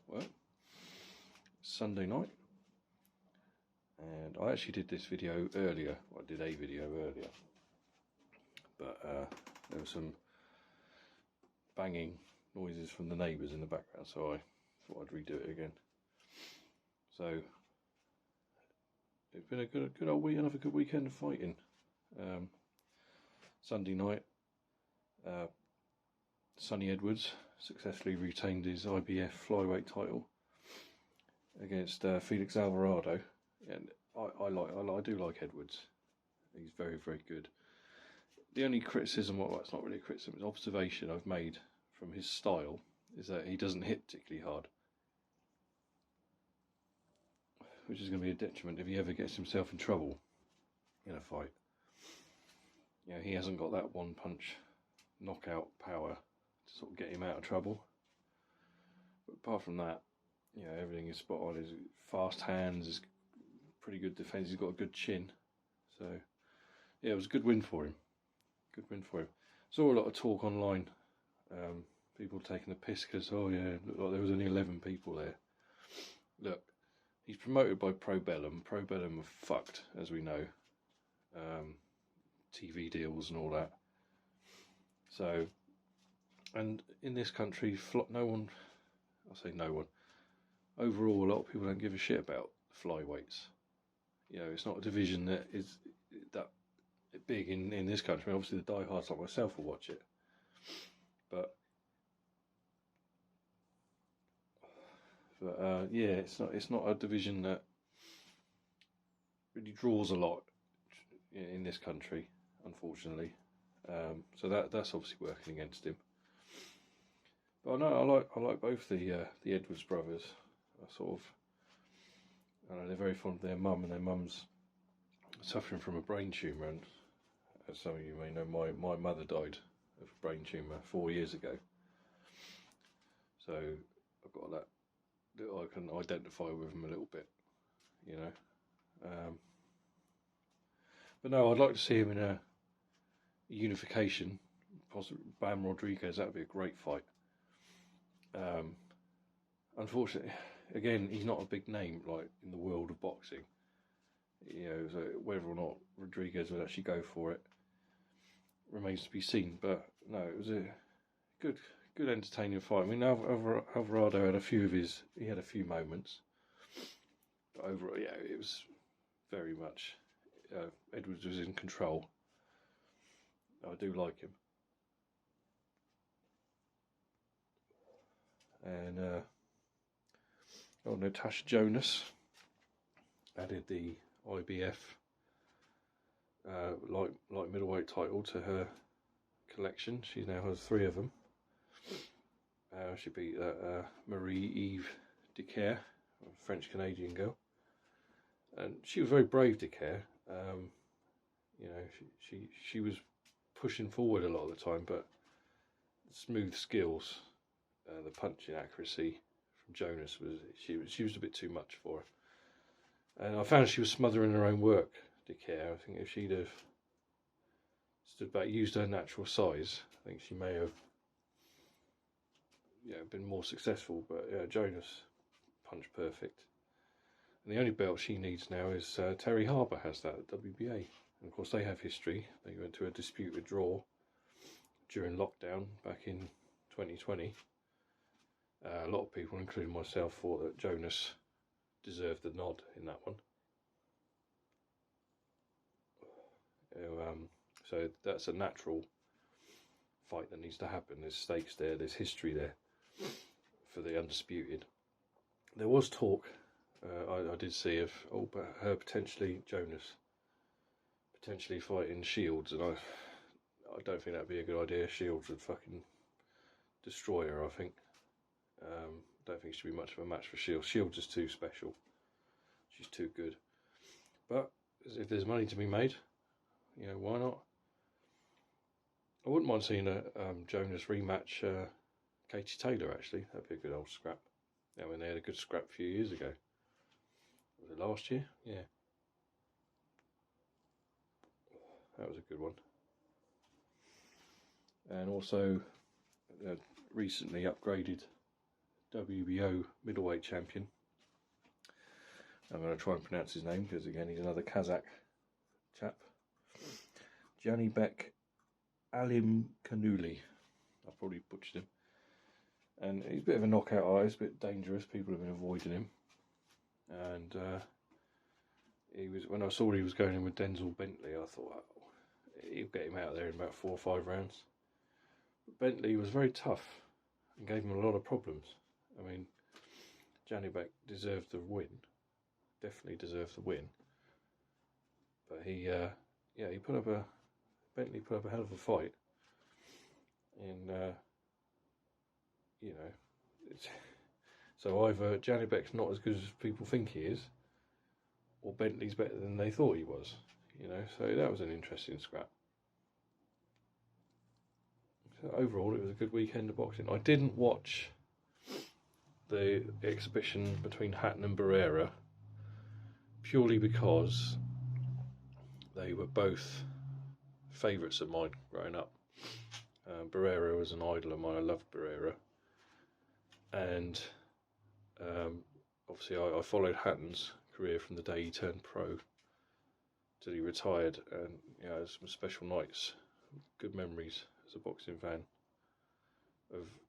Well, Sunday night, and I actually did this video earlier. Well, I did a video earlier, but there were some banging noises from the neighbours in the background, so I thought I'd redo it again. So it's been a good old week, another good weekend of fighting. Sunday night, Sonny Edwards successfully retained his IBF flyweight title against Felix Alvarado, and I do like Edwards. He's very, very good. The only criticism, well, it's not really a criticism, it's an observation I've made from his style, is that he doesn't hit particularly hard, which is going to be a detriment if he ever gets himself in trouble in a fight. You know, he hasn't got that one punch knockout power to sort of get him out of trouble. But apart from that, you know, everything is spot on. His fast hands, his pretty good defence, he's got a good chin. So, yeah, it was a good win for him. Good win for him. Saw a lot of talk online, people taking the piss because, oh yeah, it looked like there was only 11 people there. Look, he's promoted by Pro Bellum. Pro Bellum are fucked, as we know. TV deals and all that. So, and in this country, no one, I say no one, overall a lot of people don't give a shit about flyweights. You know, it's not a division that is that big in this country. I mean, obviously the diehards like myself will watch it, but yeah, it's not a division that really draws a lot in this country, unfortunately. So that's obviously working against him. But no, I like both the Edwards brothers. I know they're very fond of their mum, and their mum's suffering from a brain tumour. And as some of you may know, my mother died of a brain tumour 4 years ago. So I've got that I can identify with them a little bit, you know. But no, I'd like to see him in a unification, possibly Bam Rodriguez. That would be a great fight. Unfortunately, again, he's not a big name like in the world of boxing. You know, so whether or not Rodriguez would actually go for it remains to be seen. But no, it was a good entertaining fight. I mean, Alvarado had a few moments, but overall, yeah, it was very much Edwards was in control. I do like him. And Natasha Jonas added the IBF light middleweight title to her collection. She now has 3 of them. She beat Marie-Eve Dicaire, a French-Canadian girl, and she was very brave, Dicaire. You know, she was pushing forward a lot of the time, but smooth skills, the punching accuracy from Jonas was a bit too much for her. And I found she was smothering her own work, Dicaire. I think if she'd have stood back, used her natural size, I think she may have been more successful. But Jonas punched perfect. And the only belt she needs now is Terry Harper has that at WBA. And of course they have history. They went to a disputed draw during lockdown back in 2020. A lot of people, including myself, thought that Jonas deserved the nod in that one. So that's a natural fight that needs to happen. There's stakes there, there's history there for the undisputed. There was talk, I did see, of her Jonas potentially fighting Shields, and I don't think that'd be a good idea. Shields would fucking destroy her, I think. Don't think she'd be much of a match for Shields. Shields is too special. She's too good. But if there's money to be made, you know, why not? I wouldn't mind seeing a Jonas rematch Katie Taylor, actually. That'd be a good old scrap. Yeah, when they had a good scrap a few years ago. Was it last year? Yeah. That was a good one. And also recently upgraded WBO middleweight champion. I'm going to try and pronounce his name because, again, he's another Kazakh chap. Janibek Alimkhanuly. I probably butchered him. And he's a bit of a knockout artist, a bit dangerous. People have been avoiding him. And he was, when I saw he was going in with Bentley, I thought, oh, he'll get him out there in about 4 or 5 rounds. But Bentley was very tough and gave him a lot of problems. I mean, Janibek deserved the win. Definitely deserved the win. But Bentley put up a hell of a fight. And, so either Janibek's not as good as people think he is, or Bentley's better than they thought he was, so that was an interesting scrap. So overall, it was a good weekend of boxing. I didn't watch the exhibition between Hatton and Barrera, purely because they were both favourites of mine growing up. Barrera was an idol of mine. I loved Barrera. And obviously I followed Hatton's career from the day he turned pro till he retired, and some special nights, good memories as a boxing fan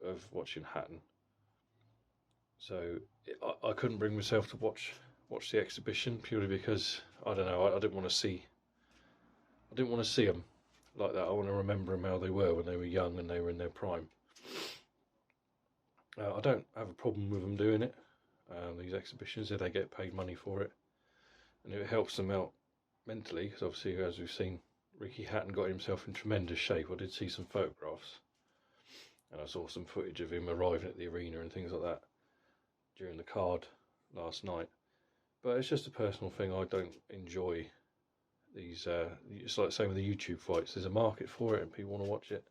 of watching Hatton. So I couldn't bring myself to watch the exhibition, purely because I don't know, I didn't want to see them like that. I want to remember them how they were when they were young and they were in their prime. I don't have a problem with them doing it, these exhibitions, if they get paid money for it, and it helps them out mentally, because obviously, as we've seen, Ricky Hatton got himself in tremendous shape. I did see some photographs, and I saw some footage of him arriving at the arena and things like that during the card last night. But it's just a personal thing. I don't enjoy these, it's like the same with the YouTube fights. There's a market for it and people want to watch it.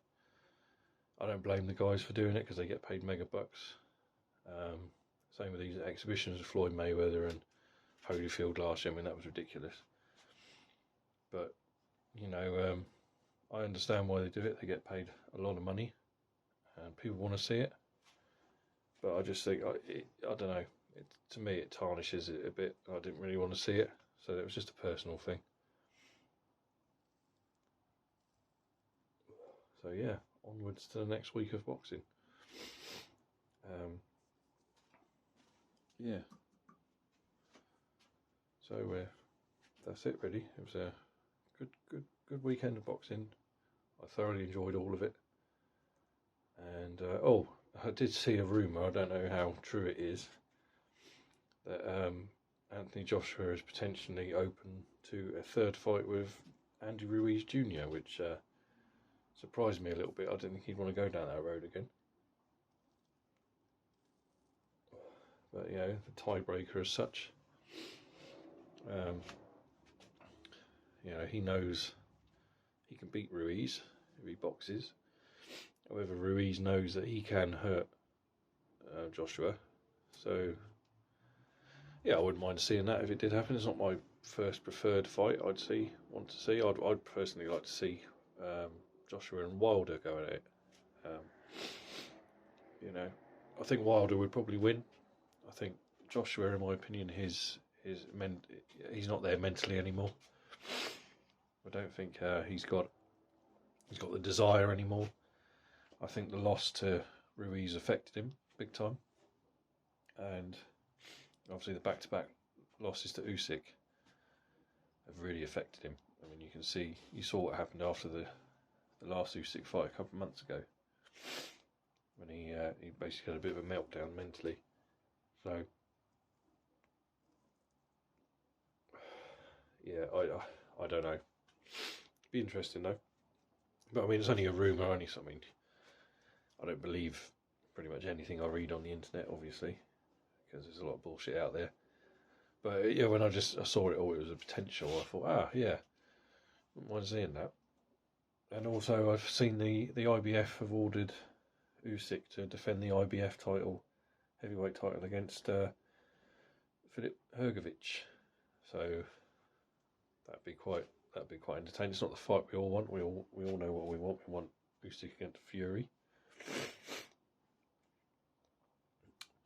I don't blame the guys for doing it because they get paid mega bucks. Same with these exhibitions with Floyd Mayweather and Holyfield last year. I mean, that was ridiculous. But, I understand why they do it. They get paid a lot of money and people want to see it. But I just think, I don't know, to me it tarnishes it a bit. I didn't really want to see it, so it was just a personal thing. So yeah, onwards to the next week of boxing. Yeah. So that's it really. It was a good weekend of boxing. I thoroughly enjoyed all of it. And I did see a rumour, I don't know how true it is, that Anthony Joshua is potentially open to a third fight with Andy Ruiz Jr., which surprised me a little bit. I didn't think he'd want to go down that road again. But the tiebreaker as such, he knows he can beat Ruiz if he boxes. However, Ruiz knows that he can hurt Joshua. So yeah, I wouldn't mind seeing that if it did happen. It's not my first preferred fight want to see. I'd personally like to see Joshua and Wilder go at it. I think Wilder would probably win. I think Joshua, in my opinion, he's not there mentally anymore. I don't think he's got the desire anymore. I think the loss to Ruiz affected him big time, and obviously the back-to-back losses to Usyk have really affected him. I mean, you saw what happened after the last Usyk fight a couple of months ago, when he basically had a bit of a meltdown mentally. So yeah, I don't know. It'd be interesting though. But I mean, it's only a rumour, only something. I don't believe pretty much anything I read on the internet, obviously, because there's a lot of bullshit out there. But yeah, when I saw it all, it was a potential. I thought, yeah, wouldn't mind seeing that. And also, I've seen the IBF have ordered Usyk to defend the IBF title, heavyweight title, against Filip Hrgović. So that'd be quite entertaining. It's not the fight we all want. We all know what we want. We want Usyk against Fury.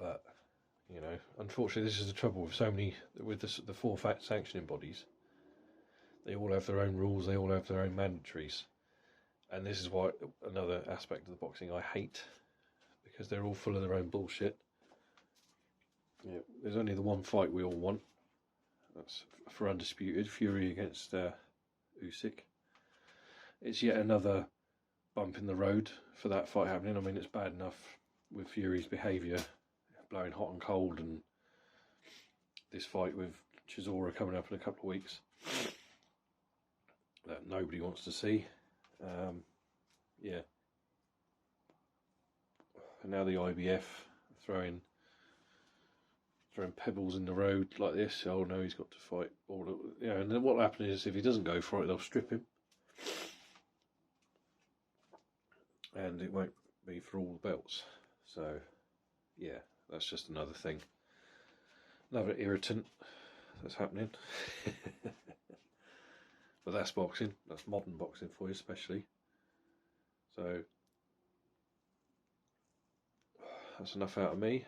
But you know, unfortunately, this is the trouble with so many with the four sanctioning bodies. They all have their own rules. They all have their own mandatories, and this is why another aspect of the boxing I hate, because they're all full of their own bullshit. Yeah, there's only the one fight we all want. That's for undisputed Fury against Usyk. It's yet another bump in the road for that fight happening. I mean, it's bad enough with Fury's behaviour, blowing hot and cold, and this fight with Chisora coming up in a couple of weeks that nobody wants to see. Yeah. And now the IBF throwing pebbles in the road like this. Oh no, he's got to fight. And then what will happen is if he doesn't go for it, they'll strip him. And it won't be for all the belts. So, yeah, that's just another thing. Another irritant that's happening. But that's boxing. That's modern boxing for you, especially. So, that's enough out of me.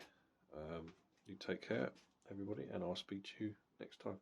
You take care, everybody, and I'll speak to you next time.